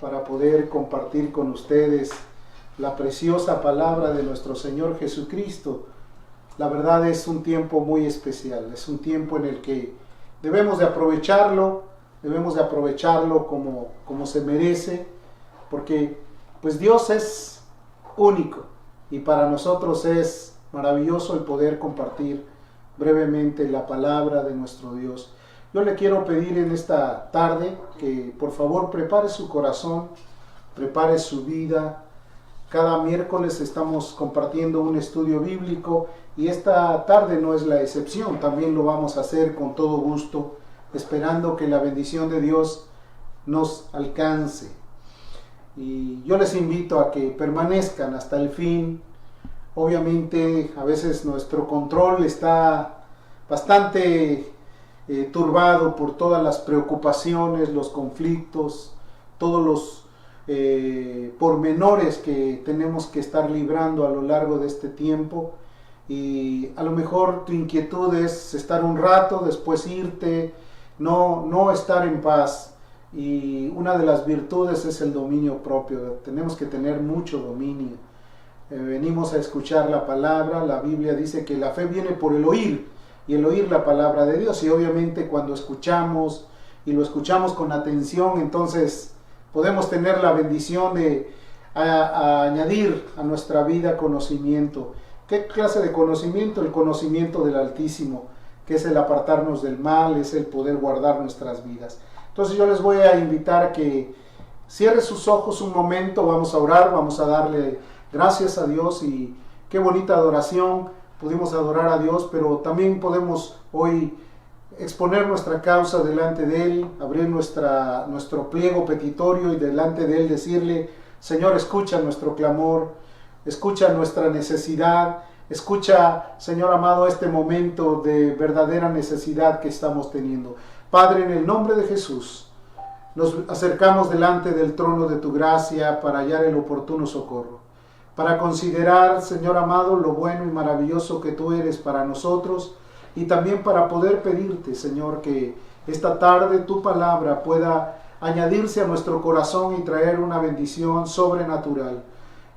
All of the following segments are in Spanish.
para poder compartir con ustedes la preciosa palabra de nuestro Señor Jesucristo. La verdad es un tiempo muy especial, es un tiempo en el que debemos de aprovecharlo como se merece, porque pues Dios es único y para nosotros es maravilloso el poder compartir brevemente la palabra de nuestro Dios. Yo le quiero pedir en esta tarde que por favor prepare su corazón, prepare su vida. Cada miércoles estamos compartiendo un estudio bíblico y esta tarde no es la excepción. También lo vamos a hacer con todo gusto, esperando que la bendición de Dios nos alcance. Y yo les invito a que permanezcan hasta el fin. Obviamente a veces nuestro control está bastante turbado por todas las preocupaciones, los conflictos, todos los pormenores que tenemos que estar librando a lo largo de este tiempo. Y a lo mejor tu inquietud es estar un rato, después irte, no estar en paz. Y una de las virtudes es el dominio propio. Tenemos que tener mucho dominio. Venimos a escuchar la palabra. La Biblia dice que la fe viene por el oír, y el oír la palabra de Dios. Y obviamente cuando escuchamos y lo escuchamos con atención, entonces podemos tener la bendición de añadir a nuestra vida conocimiento. ¿Qué clase de conocimiento? El conocimiento del Altísimo, que es el apartarnos del mal, es el poder guardar nuestras vidas. Entonces yo les voy a invitar a que cierre sus ojos un momento, vamos a orar, vamos a darle gracias a Dios. Y qué bonita adoración, pudimos adorar a Dios, pero también podemos hoy exponer nuestra causa delante de Él, abrir nuestro pliego petitorio y delante de Él decirle: Señor, escucha nuestro clamor, escucha nuestra necesidad, escucha, Señor amado, este momento de verdadera necesidad que estamos teniendo. Padre, en el nombre de Jesús, nos acercamos delante del trono de tu gracia para hallar el oportuno socorro, para considerar, Señor amado, lo bueno y maravilloso que tú eres para nosotros, y también para poder pedirte, Señor, que esta tarde tu palabra pueda añadirse a nuestro corazón y traer una bendición sobrenatural.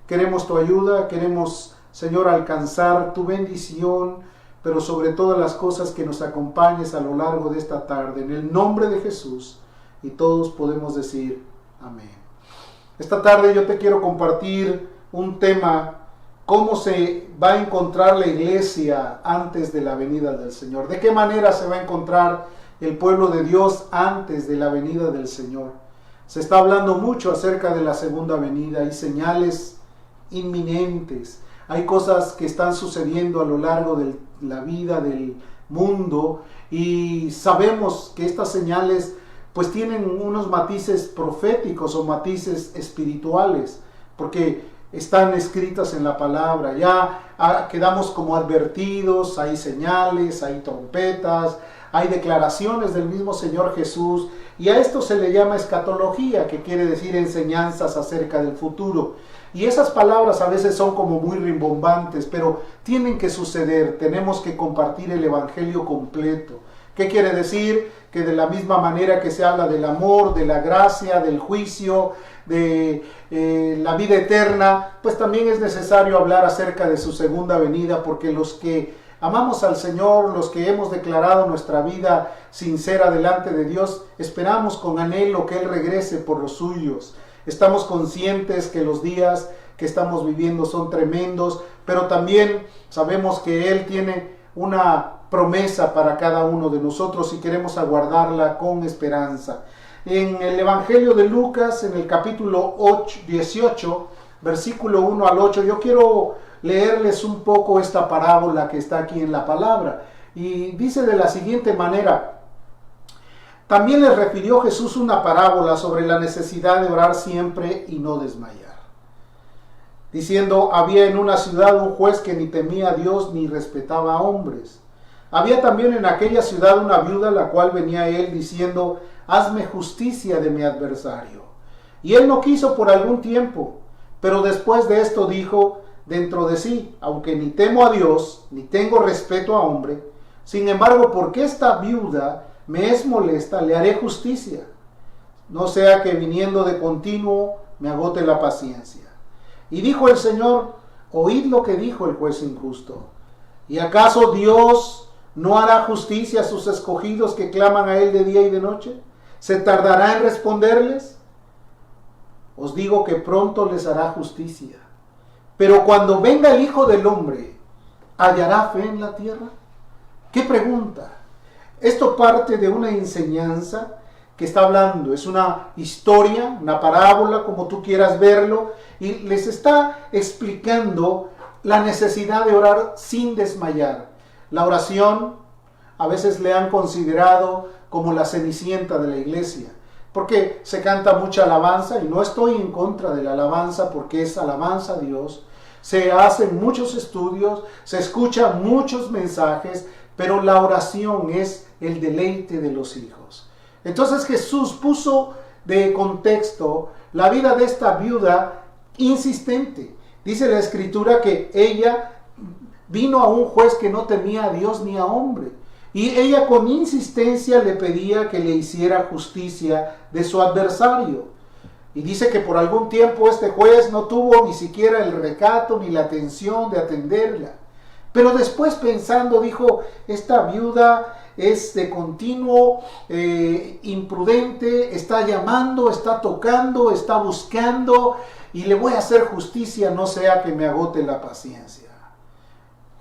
Queremos tu ayuda, queremos, Señor, alcanzar tu bendición, pero sobre todas las cosas que nos acompañes a lo largo de esta tarde, en el nombre de Jesús, y todos podemos decir amén. Esta tarde yo te quiero compartir un tema: cómo se va a encontrar la iglesia antes de la venida del Señor. ¿De qué manera se va a encontrar el pueblo de Dios antes de la venida del Señor? Se está hablando mucho acerca de la segunda venida, hay señales inminentes, hay cosas que están sucediendo a lo largo de la vida del mundo, y sabemos que estas señales pues tienen unos matices proféticos o matices espirituales, porque están escritas en la palabra. Ya quedamos como advertidos, hay señales, hay trompetas, hay declaraciones del mismo Señor Jesús, y a esto se le llama escatología, que quiere decir enseñanzas acerca del futuro. Y esas palabras a veces son como muy rimbombantes, pero tienen que suceder. Tenemos que compartir el evangelio completo. ¿Qué quiere decir? Que de la misma manera que se habla del amor, de la gracia, del juicio, de la vida eterna, pues también es necesario hablar acerca de su segunda venida, porque los que amamos al Señor, los que hemos declarado nuestra vida sincera delante de Dios, esperamos con anhelo que Él regrese por los suyos. Estamos conscientes que los días que estamos viviendo son tremendos, pero también sabemos que Él tiene una promesa para cada uno de nosotros y queremos aguardarla con esperanza. En el Evangelio de Lucas, en el capítulo 18, versículo 1 al 8, yo quiero leerles un poco esta parábola que está aquí en la palabra. Y dice de la siguiente manera: también les refirió Jesús una parábola sobre la necesidad de orar siempre y no desmayar, diciendo: había en una ciudad un juez que ni temía a Dios ni respetaba a hombres. Había también en aquella ciudad una viuda, la cual venía a él diciendo: hazme justicia de mi adversario. Y él no quiso por algún tiempo, pero después de esto dijo dentro de sí: aunque ni temo a Dios, ni tengo respeto a hombre, sin embargo, porque esta viuda me es molesta, le haré justicia. no sea que viniendo de continuo me agote la paciencia. Y dijo el Señor, oíd lo que dijo el juez injusto. ¿Y acaso Dios no hará justicia a sus escogidos que claman a Él de día y de noche? ¿Se tardará en responderles? Os digo que pronto les hará justicia. Pero cuando venga el Hijo del Hombre, ¿hallará fe en la tierra? ¿Qué pregunta? Esto parte de una enseñanza que está hablando. Es una historia, una parábola, como tú quieras verlo, y les está explicando la necesidad de orar sin desmayar. La oración a veces le han considerado como la cenicienta de la iglesia, porque se canta mucha alabanza, y no estoy en contra de la alabanza porque es alabanza a Dios. Se hacen muchos estudios, se escuchan muchos mensajes, pero la oración es el deleite de los hijos. Entonces Jesús puso de contexto la vida de esta viuda insistente. Dice la Escritura que ella vino a un juez que no temía a Dios ni a hombre. Y ella con insistencia le pedía que le hiciera justicia de su adversario. Y dice que por algún tiempo este juez no tuvo ni siquiera el recato ni la atención de atenderla. Pero después pensando dijo, esta viuda es de continuo imprudente, está llamando, está tocando, está buscando, y le voy a hacer justicia, no sea que me agote la paciencia.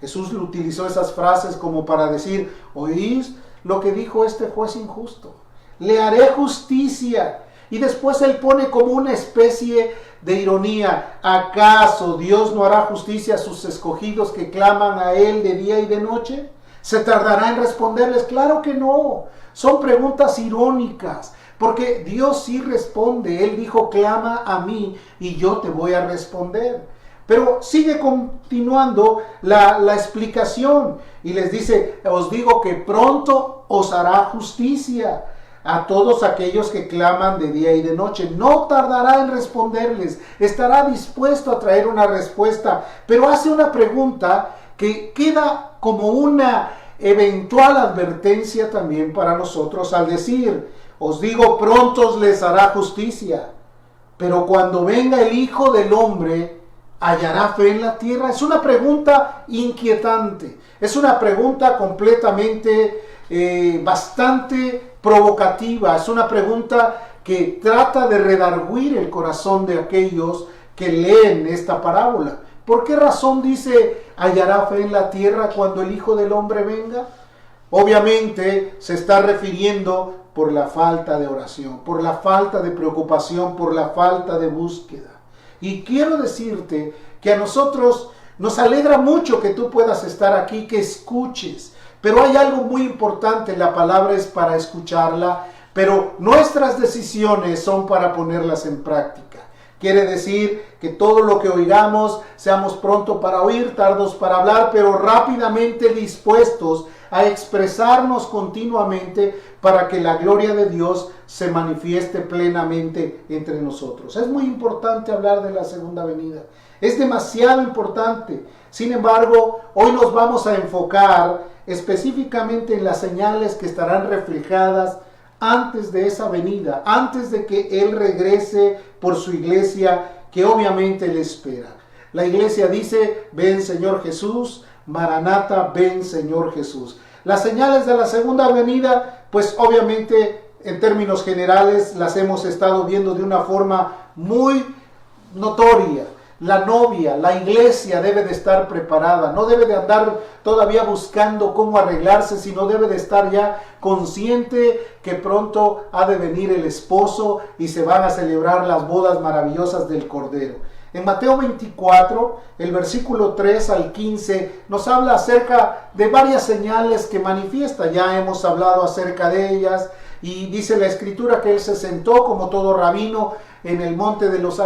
Jesús utilizó esas frases como para decir, ¿oís lo que dijo este juez injusto? Le haré justicia. Y después él pone como una especie de ironía, ¿acaso Dios no hará justicia a sus escogidos que claman a Él de día y de noche? ¿Se tardará en responderles? Claro que no. Son preguntas irónicas, porque Dios sí responde. Él dijo, clama a mí y yo te voy a responder. Pero sigue continuando la explicación y les dice, os digo que pronto os hará justicia a todos aquellos que claman de día y de noche. No tardará en responderles, estará dispuesto a traer una respuesta, pero hace una pregunta que queda como una eventual advertencia también para nosotros al decir, os digo, pronto les hará justicia, pero cuando venga el Hijo del Hombre, ¿hallará fe en la tierra? Es una pregunta inquietante, es una pregunta completamente bastante provocativa, es una pregunta que trata de redarguir el corazón de aquellos que leen esta parábola. ¿Por qué razón dice hallará fe en la tierra cuando el Hijo del Hombre venga? Obviamente se está refiriendo por la falta de oración, por la falta de preocupación, por la falta de búsqueda. Y quiero decirte que a nosotros nos alegra mucho que tú puedas estar aquí, que escuches. Pero hay algo muy importante, la palabra es para escucharla, pero nuestras decisiones son para ponerlas en práctica. Quiere decir que todo lo que oigamos, seamos pronto para oír, tardos para hablar, pero rápidamente dispuestos a expresarnos continuamente para que la gloria de Dios se manifieste plenamente entre nosotros. Es muy importante hablar de la segunda venida. Es demasiado importante. Sin embargo, hoy nos vamos a enfocar específicamente en las señales que estarán reflejadas antes de esa venida, antes de que Él regrese por su iglesia, que obviamente le espera. La iglesia dice, ven Señor Jesús, Maranata, ven Señor Jesús. Las señales de la segunda venida, pues obviamente en términos generales las hemos estado viendo de una forma muy notoria. La novia, la iglesia debe de estar preparada, no debe de andar todavía buscando cómo arreglarse, sino debe de estar ya consciente que pronto ha de venir el esposo y se van a celebrar las bodas maravillosas del Cordero. En Mateo 24, el versículo 3 al 15, nos habla acerca de varias señales que manifiesta. Ya hemos hablado acerca de ellas y dice la Escritura que Él se sentó como todo rabino en el monte de los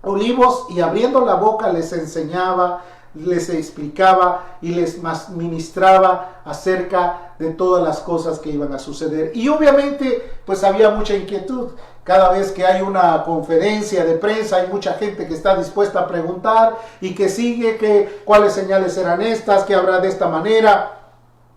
Olivos y abriendo la boca les enseñaba, les explicaba y les ministraba acerca de todas las cosas que iban a suceder. Y obviamente pues había mucha inquietud. Cada vez que hay una conferencia de prensa hay mucha gente que está dispuesta a preguntar y que sigue que cuáles señales serán estas, que habrá de esta manera.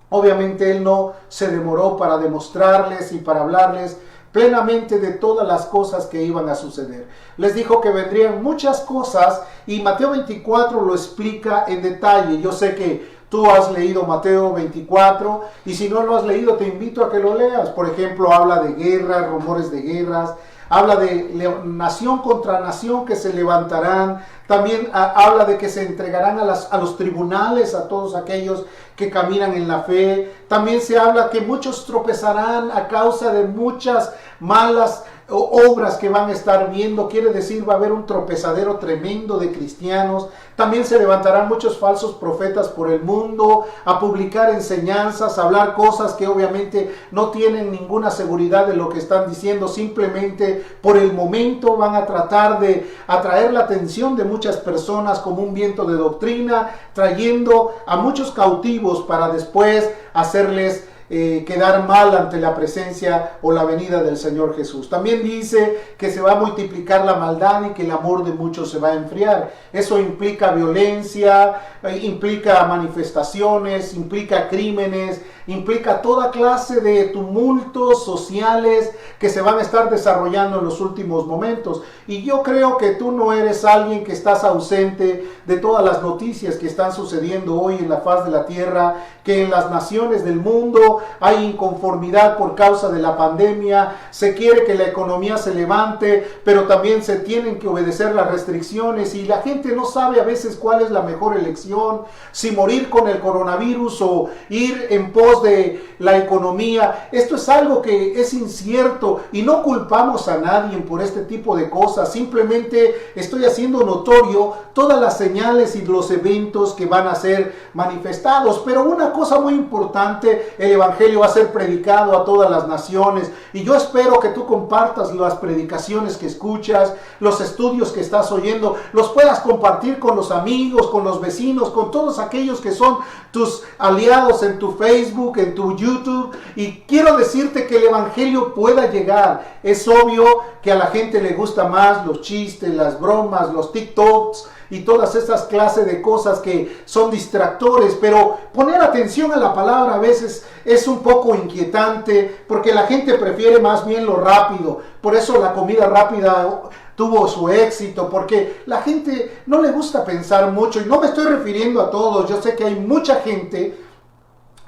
Obviamente Él no se demoró para demostrarles y para hablarles plenamente de todas las cosas que iban a suceder. Les dijo que vendrían muchas cosas y Mateo 24 lo explica en detalle. Yo sé que tú has leído Mateo 24 y si no lo has leído te invito a que lo leas. Por ejemplo, habla de guerras, rumores de guerras, habla de nación contra nación que se levantarán. También habla de que se entregarán a los tribunales a todos aquellos que caminan en la fe. También se habla que muchos tropezarán a causa de muchas malas obras que van a estar viendo. Quiere decir, va a haber un tropezadero tremendo de cristianos. También se levantarán muchos falsos profetas por el mundo a publicar enseñanzas, a hablar cosas que obviamente no tienen ninguna seguridad de lo que están diciendo. Simplemente por el momento van a tratar de atraer la atención de muchas personas como un viento de doctrina, trayendo a muchos cautivos para después hacerles quedar mal ante la presencia o la venida del Señor Jesús. También dice que se va a multiplicar la maldad y que el amor de muchos se va a enfriar. Eso implica violencia, implica manifestaciones, implica crímenes, implica toda clase de tumultos sociales que se van a estar desarrollando en los últimos momentos. Y yo creo que tú no eres alguien que estás ausente de todas las noticias que están sucediendo hoy en la faz de la tierra, que en las naciones del mundo hay inconformidad por causa de la pandemia. Se quiere que la economía se levante, pero también se tienen que obedecer las restricciones y la gente no sabe a veces cuál es la mejor elección, si morir con el coronavirus o ir en pos de la economía. Esto es algo que es incierto y no culpamos a nadie por este tipo de cosas. Simplemente estoy haciendo notorio todas las señales y los eventos que van a ser manifestados. Pero una cosa muy importante, el evangelio va a ser predicado a todas las naciones y yo espero que tú compartas las predicaciones que escuchas, los estudios que estás oyendo, los puedas compartir con los amigos, con los vecinos, con todos aquellos que son tus aliados en tu Facebook, en tu YouTube. Y quiero decirte que el evangelio pueda llegar. Es obvio que a la gente le gusta más los chistes, las bromas, los TikToks y todas esas clases de cosas que son distractores, pero poner atención a la palabra a veces es un poco inquietante porque la gente prefiere más bien lo rápido. Por eso la comida rápida tuvo su éxito, porque la gente no le gusta pensar mucho, y no me estoy refiriendo a todos. Yo sé que hay mucha gente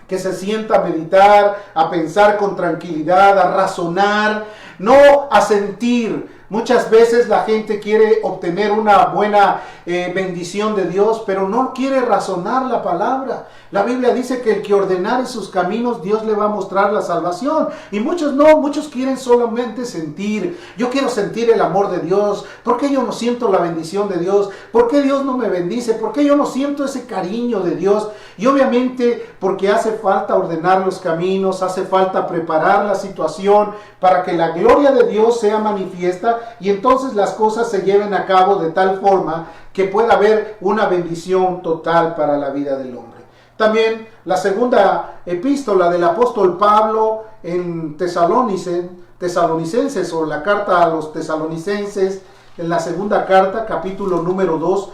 que se sienta a meditar, a pensar con tranquilidad, a razonar, no a sentir. Muchas veces la gente quiere obtener una buena bendición de Dios, pero no quiere razonar la palabra. La Biblia dice que el que ordenare sus caminos, Dios le va a mostrar la salvación. Y muchos no, muchos quieren solamente sentir. Yo quiero sentir el amor de Dios. ¿Por qué yo no siento la bendición de Dios? ¿Por qué Dios no me bendice? ¿Por qué yo no siento ese cariño de Dios? Y obviamente porque hace falta ordenar los caminos, hace falta preparar la situación para que la gloria de Dios sea manifiesta y entonces las cosas se lleven a cabo de tal forma que pueda haber una bendición total para la vida del hombre. También la segunda epístola del apóstol Pablo en Tesalonicenses, o la carta a los tesalonicenses, en la segunda carta, capítulo número 2,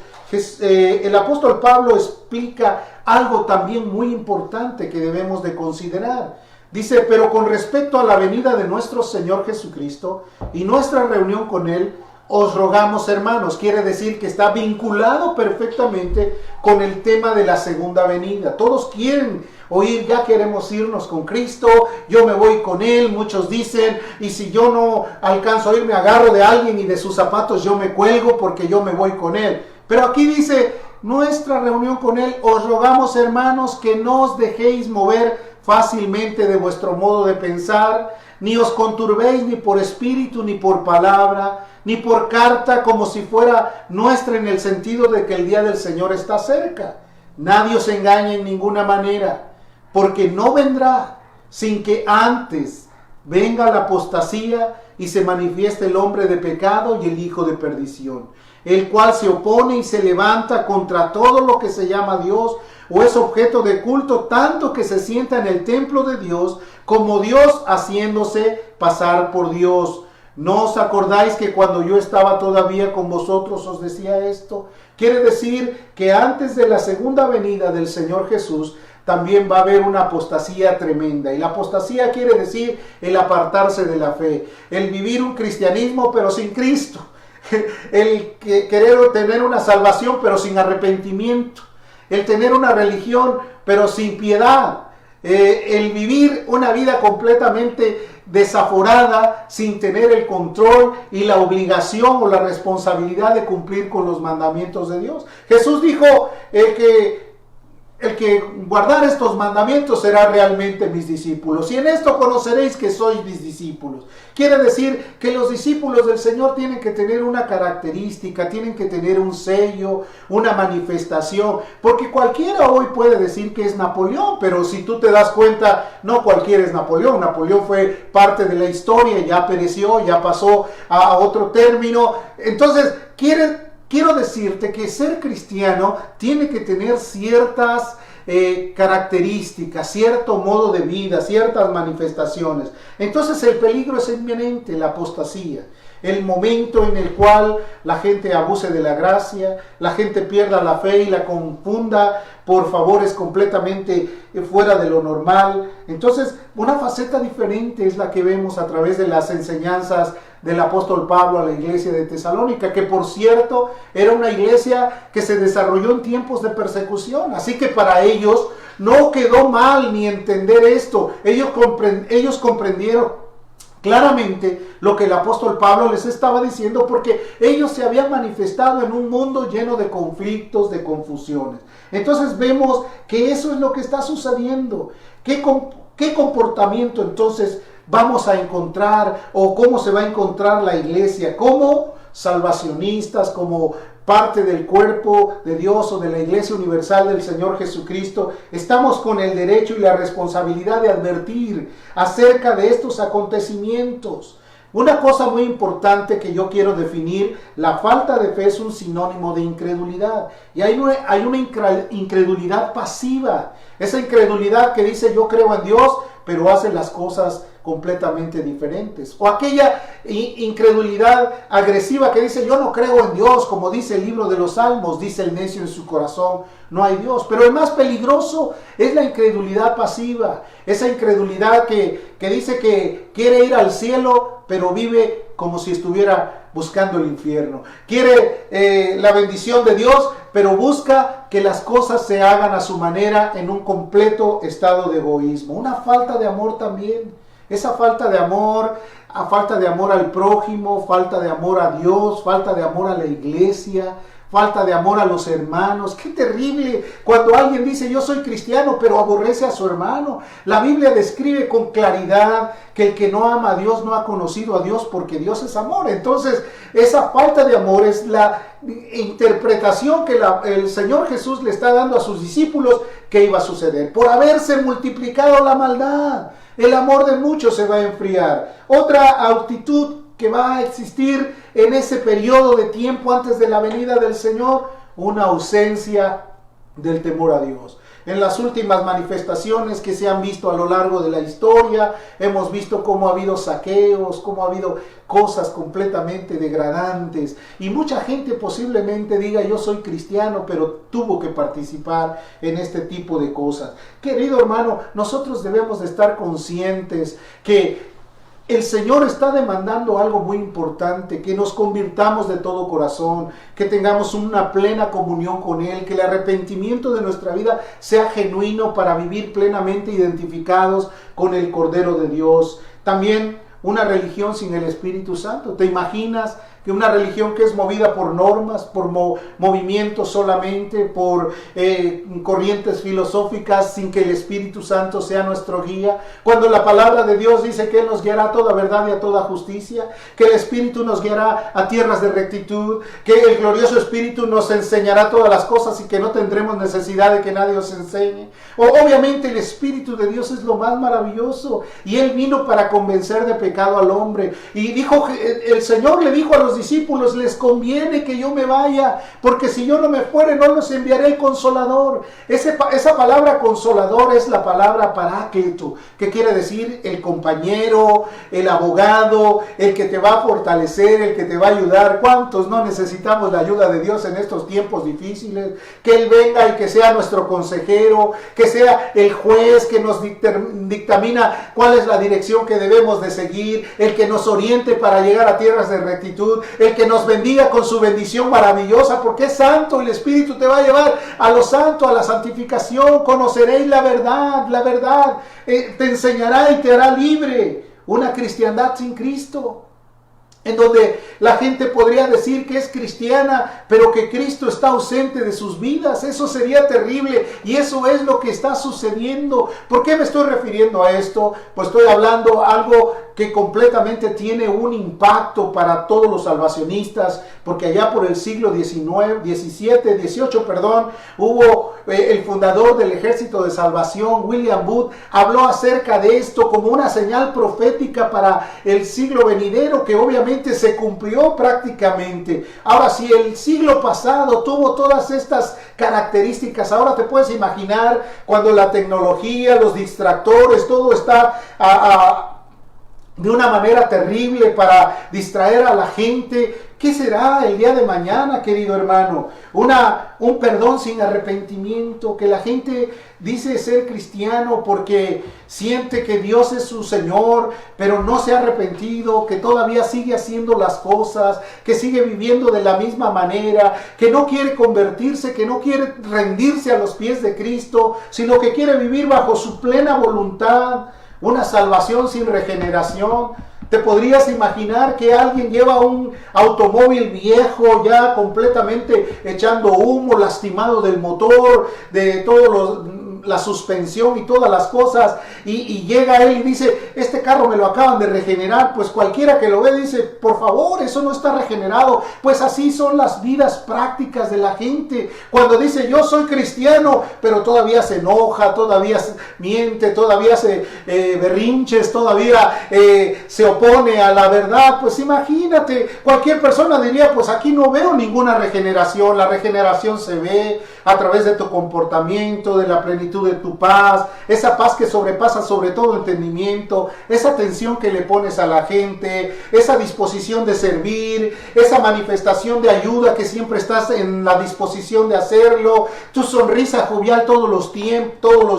el apóstol Pablo explica algo también muy importante que debemos de considerar. Dice: pero con respecto a la venida de nuestro Señor Jesucristo y nuestra reunión con Él, os rogamos, hermanos. Quiere decir que está vinculado perfectamente con el tema de la segunda venida. Todos quieren oír: ya queremos irnos con Cristo, yo me voy con Él. Muchos dicen: y si yo no alcanzo a ir, me agarro de alguien y de sus zapatos yo me cuelgo porque yo me voy con Él. Pero aquí dice: nuestra reunión con Él, os rogamos, hermanos, que no os dejéis mover fácilmente de vuestro modo de pensar, ni os conturbéis ni por espíritu, ni por palabra, ni por carta, como si fuera nuestra, en el sentido de que el día del Señor está cerca. Nadie os engañe en ninguna manera, porque no vendrá sin que antes venga la apostasía y se manifieste el hombre de pecado y el hijo de perdición, el cual se opone y se levanta contra todo lo que se llama Dios o es objeto de culto, tanto que se sienta en el templo de Dios como Dios, haciéndose pasar por Dios. ¿No os acordáis que cuando yo estaba todavía con vosotros os decía esto? Quiere decir que antes de la segunda venida del Señor Jesús también va a haber una apostasía tremenda. Y la apostasía quiere decir el apartarse de la fe, el vivir un cristianismo pero sin Cristo, el querer tener una salvación pero sin arrepentimiento, el tener una religión pero sin piedad, el vivir una vida completamente desaforada, sin tener el control y la obligación o la responsabilidad de cumplir con los mandamientos de Dios. Jesús dijo, el que guardar estos mandamientos será realmente mis discípulos, y en esto conoceréis que sois mis discípulos. Quiere decir que los discípulos del Señor tienen que tener una característica, tienen que tener un sello, una manifestación, porque cualquiera hoy puede decir que es Napoleón, pero si tú te das cuenta, no cualquiera es Napoleón. Napoleón fue parte de la historia, ya pereció, ya pasó a otro término. Entonces, quiero decirte que ser cristiano tiene que tener ciertas características, cierto modo de vida, ciertas manifestaciones. Entonces el peligro es inminente, la apostasía, el momento en el cual la gente abuse de la gracia, la gente pierda la fe y la confunda por favores completamente fuera de lo normal. Entonces, una faceta diferente es la que vemos a través de las enseñanzas del apóstol Pablo a la iglesia de Tesalónica, que por cierto era una iglesia que se desarrolló en tiempos de persecución, así que para ellos no quedó mal ni entender esto. Ellos comprendieron claramente lo que el apóstol Pablo les estaba diciendo, porque ellos se habían manifestado en un mundo lleno de conflictos, de confusiones. Entonces vemos que eso es lo que está sucediendo. ¿Qué comportamiento entonces vamos a encontrar, o cómo se va a encontrar la iglesia? Como salvacionistas, como parte del cuerpo de Dios o de la iglesia universal del Señor Jesucristo, estamos con el derecho y la responsabilidad de advertir acerca de estos acontecimientos. Una cosa muy importante que yo quiero definir: la falta de fe es un sinónimo de incredulidad. Y hay una incredulidad pasiva. Esa incredulidad que dice yo creo en Dios, pero hace las cosas completamente diferentes. O aquella incredulidad agresiva que dice yo no creo en Dios, como dice el libro de los Salmos, dice el necio en su corazón, no hay Dios. Pero el más peligroso es la incredulidad pasiva, esa incredulidad que dice que quiere ir al cielo, pero vive como si estuviera buscando el infierno. Quiere la bendición de Dios, pero busca que las cosas se hagan a su manera, en un completo estado de egoísmo. Una falta de amor también. Esa falta de amor al prójimo, falta de amor a Dios, falta de amor a la iglesia, falta de amor a los hermanos. ¡Qué terrible! Cuando alguien dice yo soy cristiano, pero aborrece a su hermano. La Biblia describe con claridad que el que no ama a Dios no ha conocido a Dios, porque Dios es amor. Entonces, esa falta de amor es la interpretación que el Señor Jesús le está dando a sus discípulos que iba a suceder. Por haberse multiplicado la maldad, el amor de muchos se va a enfriar. Otra actitud que va a existir en ese periodo de tiempo antes de la venida del Señor: una ausencia del temor a Dios. En las últimas manifestaciones que se han visto a lo largo de la historia, hemos visto cómo ha habido saqueos, cómo ha habido cosas completamente degradantes, y mucha gente posiblemente diga yo soy cristiano, pero tuvo que participar en este tipo de cosas. Querido hermano, nosotros debemos de estar conscientes que el Señor está demandando algo muy importante: que nos convirtamos de todo corazón, que tengamos una plena comunión con Él, que el arrepentimiento de nuestra vida sea genuino para vivir plenamente identificados con el Cordero de Dios. También una religión sin el Espíritu Santo. ¿Te imaginas que una religión que es movida por normas, por movimientos solamente, por corrientes filosóficas, sin que el Espíritu Santo sea nuestro guía? Cuando la palabra de Dios dice que Él nos guiará a toda verdad y a toda justicia, que el Espíritu nos guiará a tierras de rectitud, que el glorioso Espíritu nos enseñará todas las cosas y que no tendremos necesidad de que nadie nos enseñe. Obviamente el Espíritu de Dios es lo más maravilloso, y Él vino para convencer de pecado al hombre. Y el Señor le dijo a los los discípulos, les conviene que yo me vaya, porque si yo no me fuere, no los enviaré el Consolador. Esa palabra Consolador es la palabra Paráclito, que quiere decir el compañero, el abogado, el que te va a fortalecer, el que te va a ayudar. ¿Cuántos no necesitamos la ayuda de Dios en estos tiempos difíciles? Que Él venga y que sea nuestro consejero, que sea el juez que nos dictamina cuál es la dirección que debemos de seguir, el que nos oriente para llegar a tierras de rectitud, el que nos bendiga con su bendición maravillosa, porque es santo y el Espíritu te va a llevar a lo santo, a la santificación. Conoceréis la verdad te enseñará y te hará libre. Una cristiandad sin Cristo, en donde la gente podría decir que es cristiana, pero que Cristo está ausente de sus vidas. Eso sería terrible, y eso es lo que está sucediendo. ¿Por qué me estoy refiriendo a esto? Pues estoy hablando algo que completamente tiene un impacto para todos los salvacionistas, porque allá por el siglo XVIII, hubo el fundador del Ejército de Salvación, William Booth, habló acerca de esto como una señal profética para el siglo venidero, que obviamente se cumplió prácticamente. Ahora, si el siglo pasado tuvo todas estas características, ahora te puedes imaginar cuando la tecnología, los distractores, todo está de una manera terrible para distraer a la gente. ¿Qué será el día de mañana, querido hermano? Un perdón sin arrepentimiento, que la gente dice ser cristiano porque siente que Dios es su Señor, pero no se ha arrepentido, que todavía sigue haciendo las cosas, que sigue viviendo de la misma manera, que no quiere convertirse, que no quiere rendirse a los pies de Cristo, sino que quiere vivir bajo su plena voluntad. Una salvación sin regeneración. ¿Te podrías imaginar que alguien lleva un automóvil viejo, ya completamente echando humo, lastimado del motor, de la suspensión y todas las cosas, y llega él y dice, este carro me lo acaban de regenerar? Pues cualquiera que lo ve dice, por favor, eso no está regenerado. Pues así son las vidas prácticas de la gente. Cuando dice, yo soy cristiano, pero todavía se enoja, todavía miente, todavía se berrinches, todavía se opone a la verdad. Pues imagínate, cualquier persona diría, pues aquí no veo ninguna regeneración. La regeneración se ve a través de tu comportamiento, de la plenitud de tu paz, esa paz que sobrepasa sobre todo entendimiento, esa atención que le pones a la gente, esa disposición de servir, esa manifestación de ayuda que siempre estás en la disposición de hacerlo, tu sonrisa jovial todos los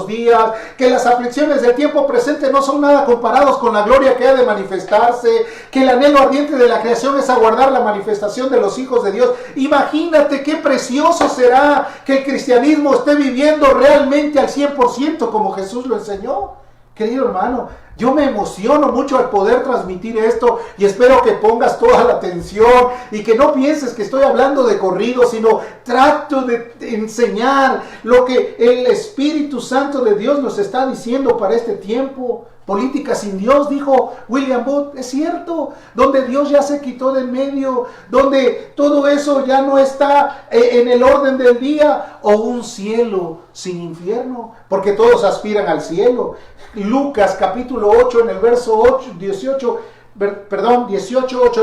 días, que las aflicciones del tiempo presente no son nada comparados con la gloria que ha de manifestarse, que el anhelo ardiente de la creación es aguardar la manifestación de los hijos de Dios. Imagínate qué precioso será que el cristianismo esté viviendo realmente al 100% como Jesús lo enseñó. Querido hermano, yo me emociono mucho al poder transmitir esto, y espero que pongas toda la atención y que no pienses que estoy hablando de corrido, sino trato de enseñar lo que el Espíritu Santo de Dios nos está diciendo para este tiempo. Política sin Dios, dijo William Booth, es cierto, donde Dios ya se quitó del medio, donde todo eso ya no está en el orden del día, o un cielo sin infierno, porque todos aspiran al cielo. Lucas capítulo 8 en el verso 18,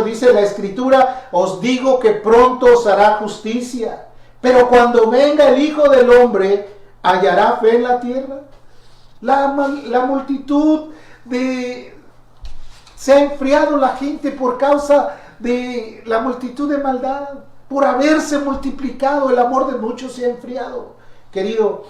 dice la Escritura, os digo que pronto os hará justicia, pero cuando venga el Hijo del Hombre, ¿hallará fe en la tierra? La multitud se ha enfriado la gente por causa de la multitud de maldad. Por haberse multiplicado, el amor de muchos se ha enfriado. Querido,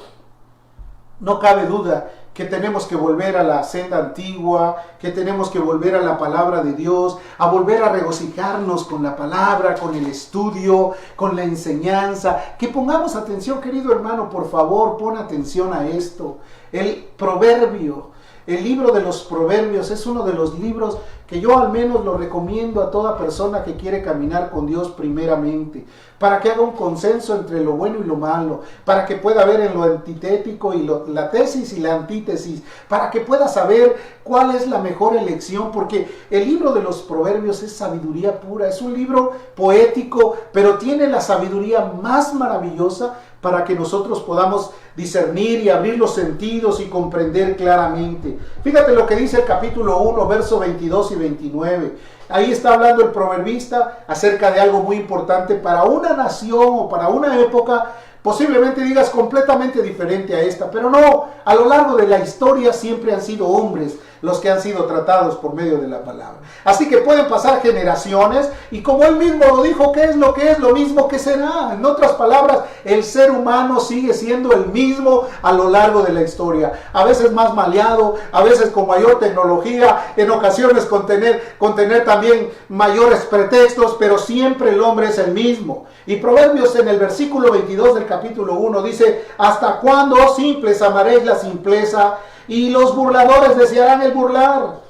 no cabe duda que tenemos que volver a la senda antigua, que tenemos que volver a la palabra de Dios, a volver a regocijarnos con la palabra, con el estudio, con la enseñanza. Que pongamos atención, querido hermano, por favor, pon atención a esto. El proverbio, el libro de los proverbios es uno de los libros que yo al menos lo recomiendo a toda persona que quiere caminar con Dios primeramente, para que haga un consenso entre lo bueno y lo malo, para que pueda ver en lo antitético y la tesis y la antítesis, para que pueda saber cuál es la mejor elección, porque el libro de los proverbios es sabiduría pura, es un libro poético, pero tiene la sabiduría más maravillosa, para que nosotros podamos discernir y abrir los sentidos y comprender claramente. Fíjate lo que dice el capítulo 1, versos 22 y 29. Ahí está hablando el proverbista acerca de algo muy importante para una nación o para una época. Posiblemente digas completamente diferente a esta, pero no, a lo largo de la historia siempre han sido hombres los que han sido tratados por medio de la palabra. Así que pueden pasar generaciones y como él mismo lo dijo, ¿qué es lo que es? Lo mismo que será. En otras palabras, el ser humano sigue siendo el mismo a lo largo de la historia. A veces más maleado, a veces con mayor tecnología, en ocasiones con tener también mayores pretextos, pero siempre el hombre es el mismo. Y Proverbios en el versículo 22 del capítulo 1 dice: ¿hasta cuándo, oh simples, amaréis la simpleza? Y los burladores desearán el burlar,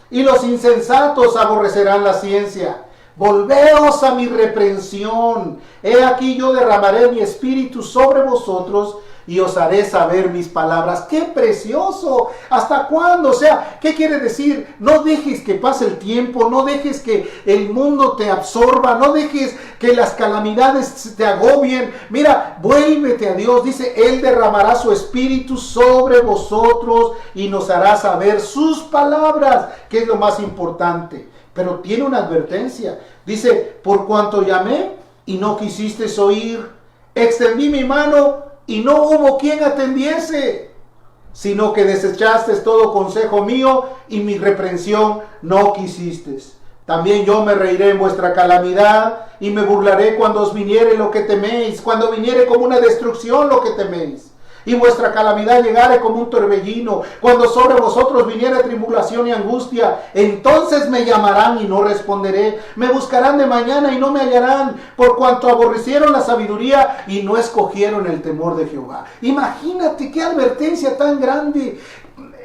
y los insensatos aborrecerán la ciencia. Volveos a mi reprensión. He aquí yo derramaré mi espíritu sobre vosotros y os haré saber mis palabras. ¡Qué precioso! ¿Hasta cuándo? O sea, ¿qué quiere decir? No dejes que pase el tiempo, no dejes que el mundo te absorba, no dejes que las calamidades te agobien. Mira, vuélvete a Dios. Dice, Él derramará su espíritu sobre vosotros y nos hará saber sus palabras, que es lo más importante. Pero tiene una advertencia. Dice, por cuanto llamé y no quisisteis oír, extendí mi mano y no hubo quien atendiese, sino que desechaste todo consejo mío y mi reprensión no quisisteis. También yo me reiré en vuestra calamidad y me burlaré cuando os viniere lo que teméis, cuando viniere como una destrucción lo que teméis. Y vuestra calamidad llegare como un torbellino, cuando sobre vosotros viniere tribulación y angustia, entonces me llamarán y no responderé, me buscarán de mañana y no me hallarán, por cuanto aborrecieron la sabiduría y no escogieron el temor de Jehová. Imagínate qué advertencia tan grande.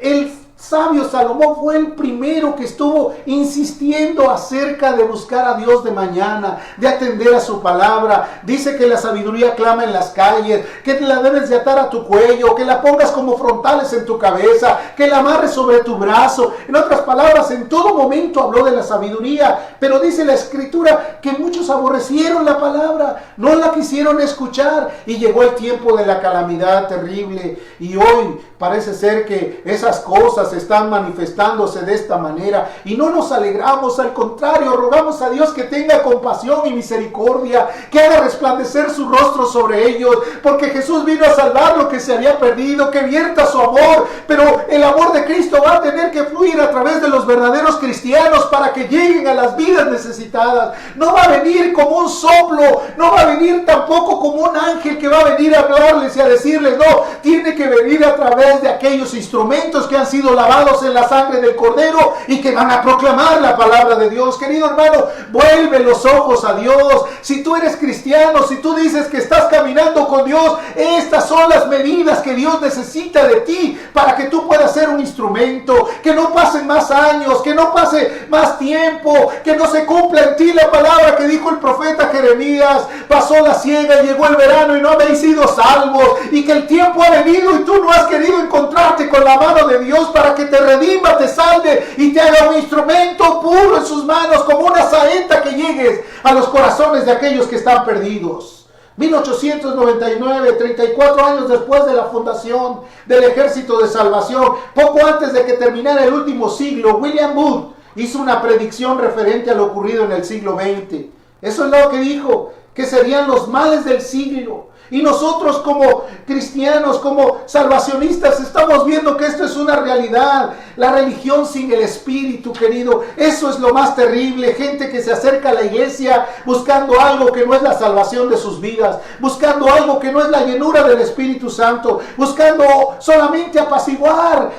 El sabio Salomón fue el primero que estuvo insistiendo acerca de buscar a Dios de mañana, de atender a su palabra. Dice que la sabiduría clama en las calles, que la debes de atar a tu cuello, que la pongas como frontales en tu cabeza, que la amarres sobre tu brazo. En otras palabras, en todo momento habló de la sabiduría, pero dice la escritura que muchos aborrecieron la palabra, no la quisieron escuchar y llegó el tiempo de la calamidad terrible. Y hoy parece ser que esas cosas están manifestándose de esta manera y no nos alegramos, al contrario, rogamos a Dios que tenga compasión y misericordia, que haga resplandecer su rostro sobre ellos, porque Jesús vino a salvar lo que se había perdido, que vierta su amor, pero el amor de Cristo va a tener que fluir a través de los verdaderos cristianos para que lleguen a las vidas necesitadas. No va a venir como un soplo, no va a venir tampoco como un ángel que va a venir a hablarles y a decirles, no, tiene que venir a través de aquellos instrumentos que han sido lavados en la sangre del Cordero y que van a proclamar la palabra de Dios. Querido hermano, vuelve los ojos a Dios. Si tú eres cristiano, si tú dices que estás caminando con Dios, estas son las medidas que Dios necesita de ti para que tú puedas ser un instrumento, que no pasen más años, que no pase más tiempo, que no se cumpla en ti la palabra que dijo el profeta Jeremías: pasó la siega, llegó el verano y no habéis sido salvos, y que el tiempo ha venido y tú no has querido encontrarte con la mano de Dios para que te redima, te salve y te haga un instrumento puro en sus manos, como una saeta, que llegues a los corazones de aquellos que están perdidos. 1899, 34 años después de la fundación del Ejército de Salvación, poco antes de que terminara el último siglo, William Booth hizo una predicción referente a lo ocurrido en el siglo XX. Eso es lo que dijo, que serían los males del siglo. Y nosotros como cristianos, como salvacionistas, estamos viendo que esto es una realidad. La religión sin el Espíritu, querido, eso es lo más terrible. Gente que se acerca a la iglesia buscando algo que no es la salvación de sus vidas, buscando algo que no es la llenura del Espíritu Santo, buscando solamente apaciguar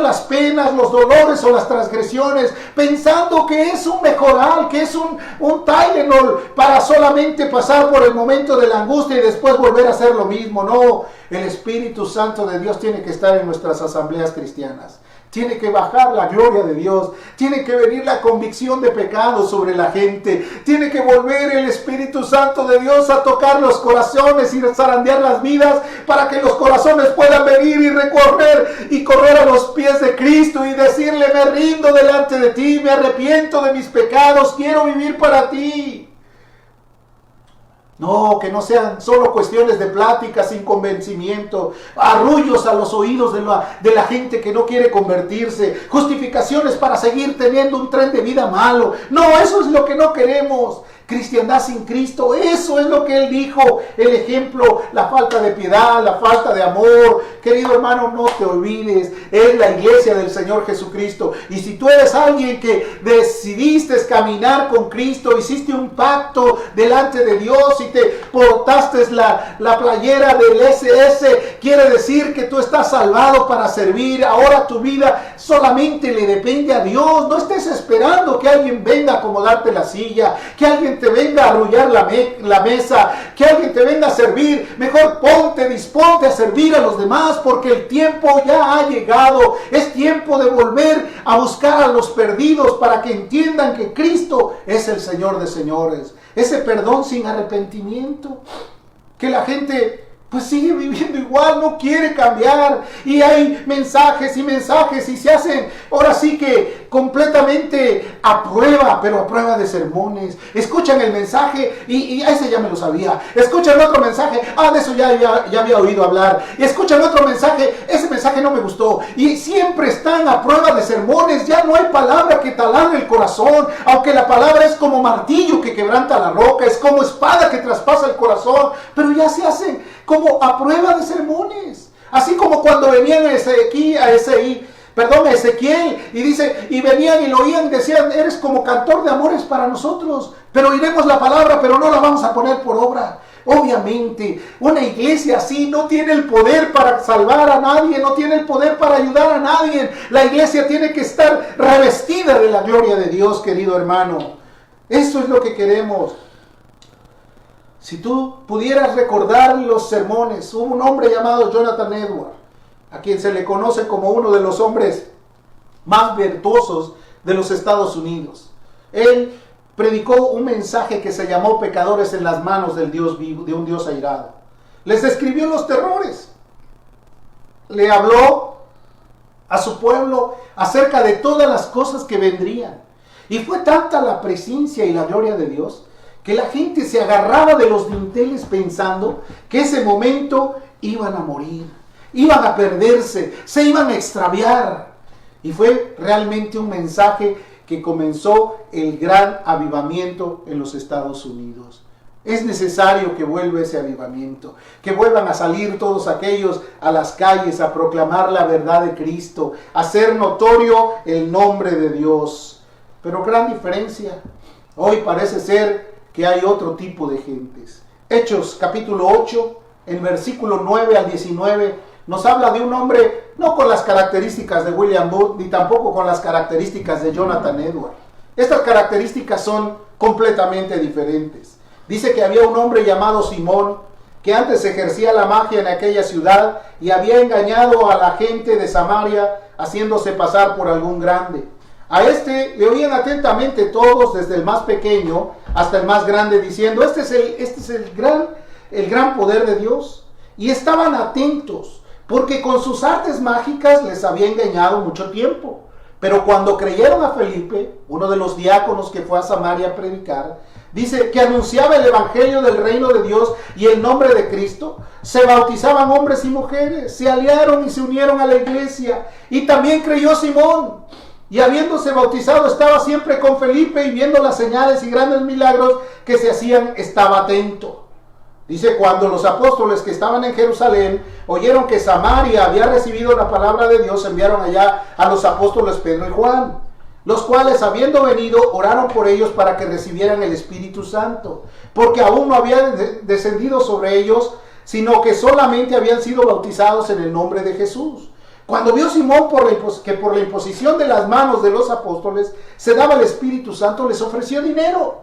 las penas, los dolores o las transgresiones, pensando que es un mejoral, que es un Tylenol para solamente pasar por el momento de la angustia y después volver a hacer lo mismo. No, el Espíritu Santo de Dios tiene que estar en nuestras asambleas cristianas. Tiene que bajar la gloria de Dios. Tiene que venir la convicción de pecado sobre la gente. Tiene que volver el Espíritu Santo de Dios a tocar los corazones y zarandear las vidas, para que los corazones puedan venir y correr a los pies de Cristo y decirle: me rindo delante de ti, me arrepiento de mis pecados, quiero vivir para ti. No, que no sean solo cuestiones de plática sin convencimiento, arrullos a los oídos de la gente que no quiere convertirse, justificaciones para seguir teniendo un tren de vida malo. No, eso es lo que no queremos. Cristiandad sin Cristo, eso es lo que Él dijo. El ejemplo, la falta de piedad, la falta de amor. Querido hermano, no te olvides, es la iglesia del Señor Jesucristo. Y si tú eres alguien que decidiste caminar con Cristo, hiciste un pacto delante de Dios y te portaste la playera del SS, quiere decir que tú estás salvado para servir. Ahora tu vida solamente le depende a Dios. No estés esperando que alguien venga a acomodarte la silla, que alguien te venga a arrullar la mesa, que alguien te venga a servir. Mejor disponte a servir a los demás, porque el tiempo ya ha llegado. Es tiempo de volver a buscar a los perdidos para que entiendan que Cristo es el Señor de señores. Ese perdón sin arrepentimiento, que la gente pues sigue viviendo igual, no quiere cambiar, y hay mensajes y se hacen ahora sí que completamente a prueba, pero a prueba de sermones. Escuchan el mensaje y ese ya me lo sabía. Escuchan otro mensaje, de eso ya había oído hablar. Y escuchan otro mensaje, ese mensaje no me gustó. Y siempre están a prueba de sermones. Ya no hay palabra que taladre el corazón, aunque la palabra es como martillo que quebranta la roca, es como espada que traspasa el corazón, pero ya se hacen como a prueba de sermones. Así como cuando venían a Ezequiel y dice, y venían y lo oían y decían, eres como cantor de amores para nosotros, pero oiremos la palabra, pero no la vamos a poner por obra. Obviamente, una iglesia así no tiene el poder para salvar a nadie, no tiene el poder para ayudar a nadie. La iglesia tiene que estar revestida de la gloria de Dios, querido hermano. Eso es lo que queremos. Si tú pudieras recordar los sermones, hubo un hombre llamado Jonathan Edwards, a quien se le conoce como uno de los hombres más virtuosos de los Estados Unidos. Él predicó un mensaje que se llamó Pecadores en las manos del Dios vivo, de un Dios airado. Les describió los terrores. Le habló a su pueblo acerca de todas las cosas que vendrían. Y fue tanta la presencia y la gloria de Dios que la gente se agarraba de los dinteles pensando que ese momento iban a morir, iban a perderse, se iban a extraviar. Y fue realmente un mensaje que comenzó el gran avivamiento en los Estados Unidos. Es necesario que vuelva ese avivamiento, que vuelvan a salir todos aquellos a las calles a proclamar la verdad de Cristo, a hacer notorio el nombre de Dios. Pero gran diferencia, hoy parece ser que hay otro tipo de gentes. Hechos capítulo 8, en versículo 9 al 19, nos habla de un hombre no con las características de William Booth, ni tampoco con las características de Jonathan Edwards. Estas características son completamente diferentes. Dice que había un hombre llamado Simón, que antes ejercía la magia en aquella ciudad y había engañado a la gente de Samaria, haciéndose pasar por algún grande. A este le oían atentamente todos, desde el más pequeño hasta el más grande, diciendo, este es el gran poder de Dios. Y estaban atentos, porque con sus artes mágicas les había engañado mucho tiempo. Pero cuando creyeron a Felipe, uno de los diáconos que fue a Samaria a predicar, dice que anunciaba el evangelio del reino de Dios y el nombre de Cristo, se bautizaban hombres y mujeres, se aliaron y se unieron a la iglesia. Y también creyó Simón. Y habiéndose bautizado estaba siempre con Felipe, y viendo las señales y grandes milagros que se hacían, estaba atento. Dice, cuando los apóstoles que estaban en Jerusalén oyeron que Samaria había recibido la palabra de Dios, enviaron allá a los apóstoles Pedro y Juan, los cuales, habiendo venido, oraron por ellos para que recibieran el Espíritu Santo, porque aún no había descendido sobre ellos, sino que solamente habían sido bautizados en el nombre de Jesús. Cuando vio Simón que por la imposición de las manos de los apóstoles se daba el Espíritu Santo, les ofreció dinero,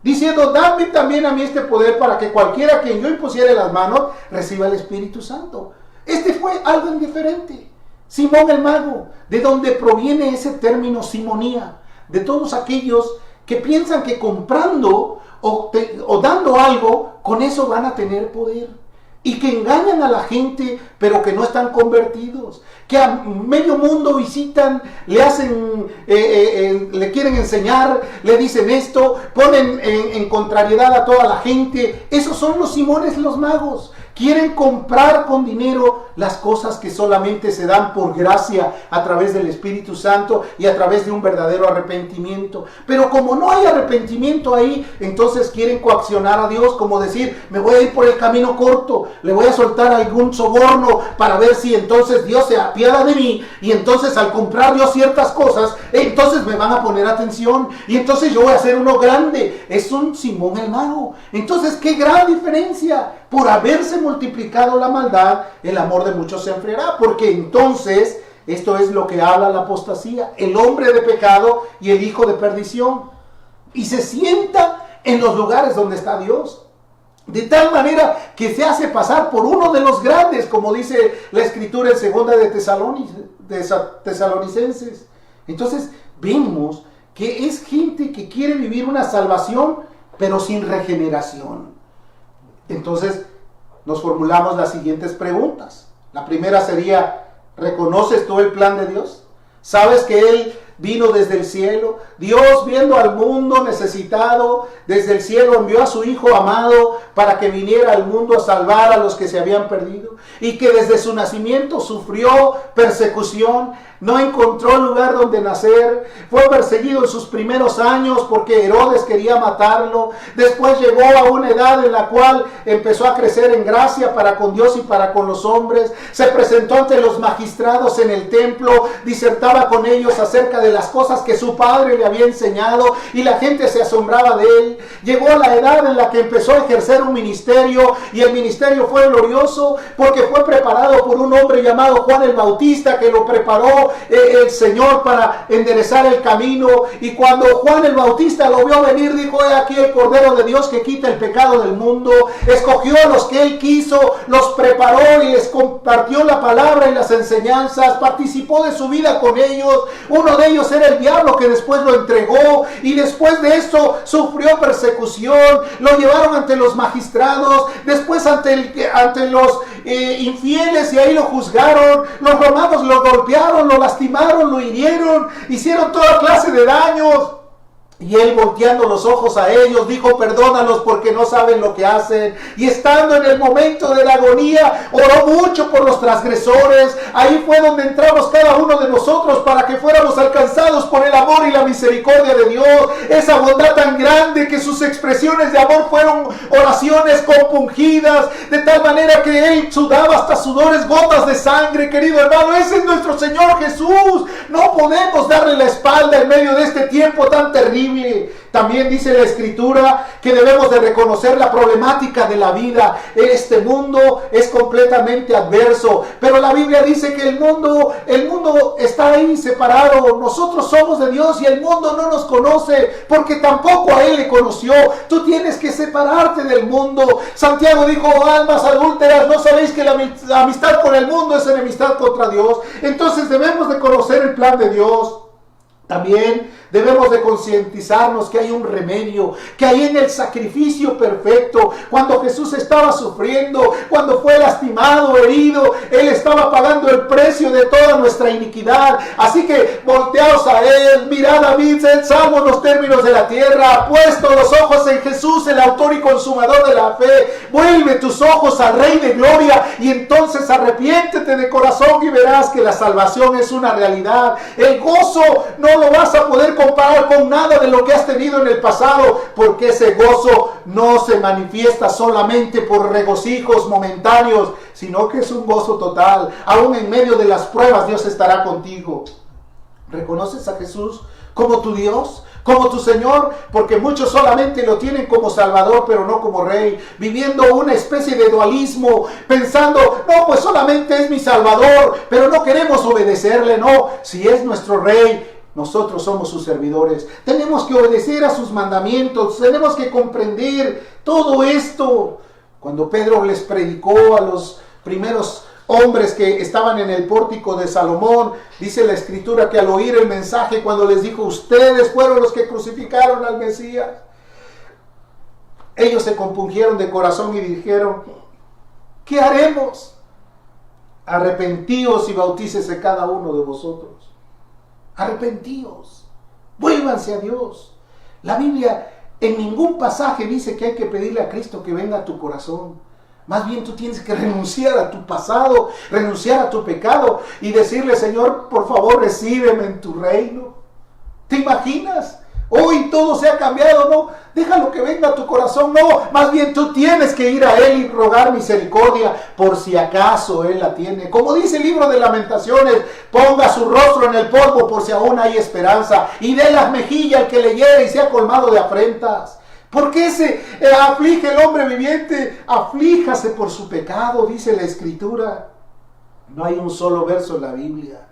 diciendo, dadme también a mí este poder para que cualquiera a quien yo impusiere las manos reciba el Espíritu Santo. Este fue algo indiferente. Simón el mago, de donde proviene ese término simonía, de todos aquellos que piensan que comprando o dando algo, con eso van a tener poder. y que engañan a la gente, pero que no están convertidos, que a medio mundo visitan, le hacen, le quieren enseñar, le dicen esto, ponen en contrariedad a toda la gente. Esos son los Simones, los magos. Quieren comprar con dinero las cosas que solamente se dan por gracia a través del Espíritu Santo y a través de un verdadero arrepentimiento. Pero como no hay arrepentimiento ahí, entonces quieren coaccionar a Dios, como decir, me voy a ir por el camino corto, le voy a soltar algún soborno para ver si entonces Dios se apiada de mí, y entonces al comprar yo ciertas cosas, entonces me van a poner atención, y entonces yo voy a ser uno grande. Es un Simón el mago. Entonces, qué gran diferencia. Por haberse multiplicado la maldad, el amor de muchos se enfriará, porque entonces, esto es lo que habla la apostasía, el hombre de pecado y el hijo de perdición, y se sienta en los lugares donde está Dios, de tal manera que se hace pasar por uno de los grandes, como dice la Escritura en segunda de Tesalonicenses. Entonces vemos que es gente que quiere vivir una salvación, pero sin regeneración. Entonces nos formulamos las siguientes preguntas. La primera sería, ¿reconoces tú el plan de Dios? ¿Sabes que Él vino desde el cielo? Dios, viendo al mundo necesitado, desde el cielo envió a su Hijo amado para que viniera al mundo a salvar a los que se habían perdido, y que desde su nacimiento sufrió persecución, no encontró lugar donde nacer, fue perseguido en sus primeros años porque Herodes quería matarlo. Después llegó a una edad en la cual empezó a crecer en gracia para con Dios y para con los hombres. Se presentó ante los magistrados en el templo, disertaba con ellos acerca de las cosas que su padre le había enseñado, y la gente se asombraba de él. Llegó a la edad en la que empezó a ejercer un ministerio, y el ministerio fue glorioso porque fue preparado por un hombre llamado Juan el Bautista, que lo preparó el Señor para enderezar el camino. Y cuando Juan el Bautista lo vio venir, dijo: he aquí el Cordero de Dios que quita el pecado del mundo. Escogió a los que él quiso, los preparó y les compartió la palabra y las enseñanzas, participó de su vida con ellos. Uno de ellos era el diablo, que después lo entregó, y después de esto sufrió persecución. Lo llevaron ante los magistrados, después ante los infieles, y ahí lo juzgaron. Los romanos lo golpearon, lo lastimaron, lo hirieron, hicieron toda clase de daños. Y él, volteando los ojos a ellos, dijo: perdónalos porque no saben lo que hacen. Y estando en el momento de la agonía, oró mucho por los transgresores. Ahí fue donde entramos cada uno de nosotros, para que fuéramos alcanzados por el amor y la misericordia de Dios. Esa bondad tan grande que sus expresiones de amor fueron oraciones compungidas, de tal manera que él sudaba hasta sudores, gotas de sangre. Querido hermano, ese es nuestro Señor Jesús. No podemos darle la espalda en medio de este tiempo tan terrible. También dice la Escritura que debemos de reconocer la problemática de la vida. Este mundo es completamente adverso, pero la Biblia dice que el mundo está ahí separado. Nosotros somos de Dios y el mundo no nos conoce, porque tampoco a Él le conoció. Tú tienes que separarte del mundo. Santiago dijo: almas adúlteras, ¿no sabéis que la amistad con el mundo es enemistad contra Dios? Entonces debemos de conocer el plan de Dios. También debemos de concientizarnos que hay un remedio, que hay en el sacrificio perfecto. Cuando Jesús estaba sufriendo, cuando fue lastimado, herido, Él estaba pagando el precio de toda nuestra iniquidad. Así que volteaos a Él, mirad a David, salvo los términos de la tierra, puesto los ojos en Jesús, el autor y consumador de la fe. Vuelve tus ojos al Rey de Gloria, y entonces arrepiéntete de corazón y verás que la salvación es una realidad. El gozo no lo vas a poder comparar con nada de lo que has tenido en el pasado, porque ese gozo no se manifiesta solamente por regocijos momentáneos, sino que es un gozo total. Aún en medio de las pruebas, Dios estará contigo. ¿Reconoces a Jesús como tu Dios, como tu Señor? Porque muchos solamente lo tienen como Salvador, pero no como Rey, viviendo una especie de dualismo, pensando: no, pues solamente es mi Salvador, pero no queremos obedecerle. No, si es nuestro Rey, nosotros somos sus servidores. Tenemos que obedecer a sus mandamientos. Tenemos que comprender todo esto. Cuando Pedro les predicó a los primeros hombres que estaban en el pórtico de Salomón, dice la Escritura que al oír el mensaje, cuando les dijo: ustedes fueron los que crucificaron al Mesías, ellos se compungieron de corazón y dijeron: ¿Qué haremos? Arrepentíos y bautícese cada uno de vosotros. Arrepentíos. Vuélvanse a Dios. La Biblia en ningún pasaje dice que hay que pedirle a Cristo que venga a tu corazón. Más bien tú tienes que renunciar a tu pasado, renunciar a tu pecado y decirle, Señor, por favor, recíbeme en tu reino. ¿Te imaginas? Hoy todo se ha cambiado, no, déjalo que venga a tu corazón, no, más bien tú tienes que ir a Él y rogar misericordia por si acaso Él la tiene. Como dice el libro de Lamentaciones, ponga su rostro en el polvo por si aún hay esperanza y dé las mejillas al que le hiere y sea colmado de afrentas. ¿Por qué se aflige el hombre viviente? Aflíjase por su pecado, dice la Escritura. No hay un solo verso en la Biblia.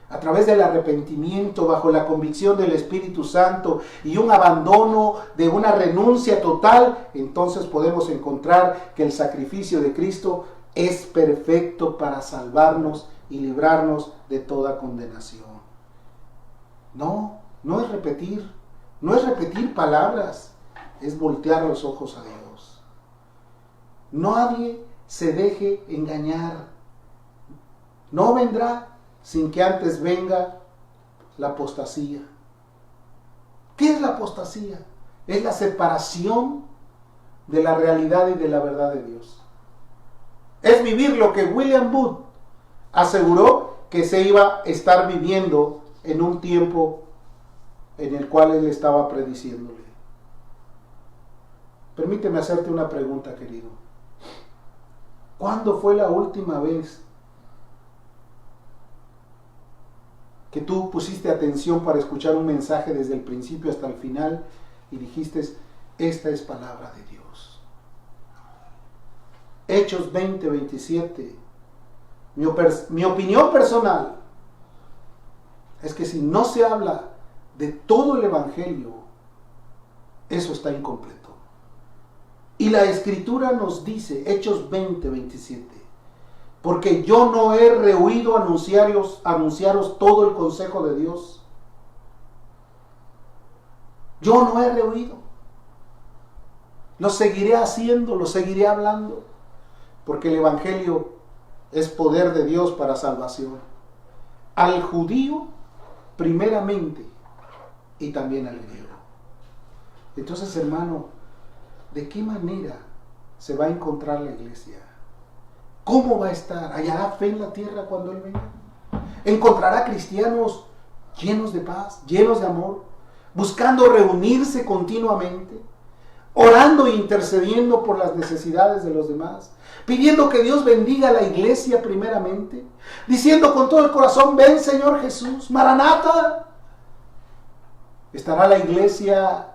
A través del arrepentimiento, bajo la convicción del Espíritu Santo y un abandono de una renuncia total, entonces podemos encontrar que el sacrificio de Cristo es perfecto para salvarnos y librarnos de toda condenación. No es repetir palabras, es voltear los ojos a Dios. Nadie se deje engañar. No vendrá sin que antes venga la apostasía. ¿Qué es la apostasía? Es la separación de la realidad y de la verdad de Dios. Es vivir lo que William Booth aseguró que se iba a estar viviendo en un tiempo en el cual él estaba prediciéndole. Permíteme hacerte una pregunta, querido. ¿Cuándo fue la última vez que tú pusiste atención para escuchar un mensaje desde el principio hasta el final y dijiste, esta es palabra de Dios? Hechos 20:27. Mi opinión personal es que si no se habla de todo el Evangelio, eso está incompleto. Y la Escritura nos dice, Hechos 20:27, porque yo no he rehuido anunciaros todo el consejo de Dios. Yo no he rehuido. Lo seguiré haciendo, lo seguiré hablando, porque el Evangelio es poder de Dios para salvación. Al judío primeramente y también al griego. Entonces, hermano, ¿de qué manera se va a encontrar la iglesia? ¿Cómo va a estar? ¿Hallará fe en la tierra cuando Él venga? ¿Encontrará cristianos llenos de paz, llenos de amor, buscando reunirse continuamente, orando e intercediendo por las necesidades de los demás, pidiendo que Dios bendiga a la iglesia primeramente, diciendo con todo el corazón, ven Señor Jesús, Maranata? ¿Estará la iglesia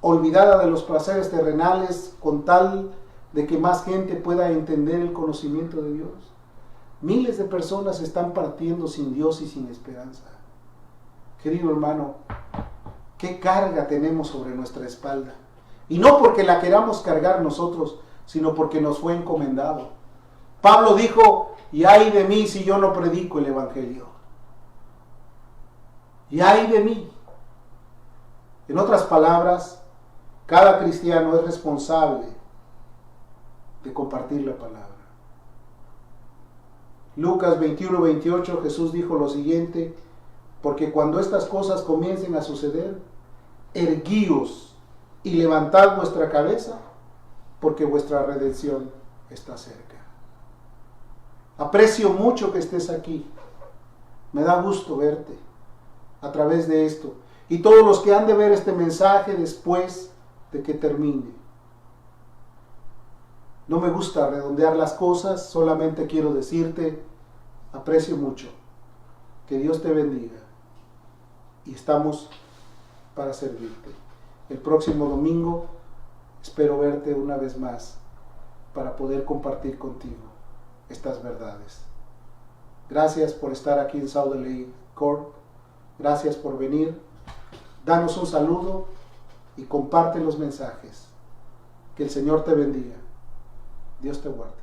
olvidada de los placeres terrenales con tal de que más gente pueda entender el conocimiento de Dios? Miles de personas están partiendo sin Dios y sin esperanza. Querido hermano, ¿qué carga tenemos sobre nuestra espalda? Y no porque la queramos cargar nosotros, sino porque nos fue encomendado. Pablo dijo, y ay de mí si yo no predico el Evangelio. Y ay de mí. En otras palabras, cada cristiano es responsable de compartir la palabra. Lucas 21:28, Jesús dijo lo siguiente, porque cuando estas cosas comiencen a suceder, erguíos y levantad vuestra cabeza, porque vuestra redención está cerca. Aprecio mucho que estés aquí. Me da gusto verte a través de esto. Y todos los que han de ver este mensaje después de que termine. No me gusta redondear las cosas, solamente quiero decirte, aprecio mucho. Que Dios te bendiga. Y estamos para servirte. El próximo domingo espero verte una vez más para poder compartir contigo estas verdades. Gracias por estar aquí en South Lake Court. Gracias por venir. Danos un saludo y comparte los mensajes. Que el Señor te bendiga. Dios te guarde.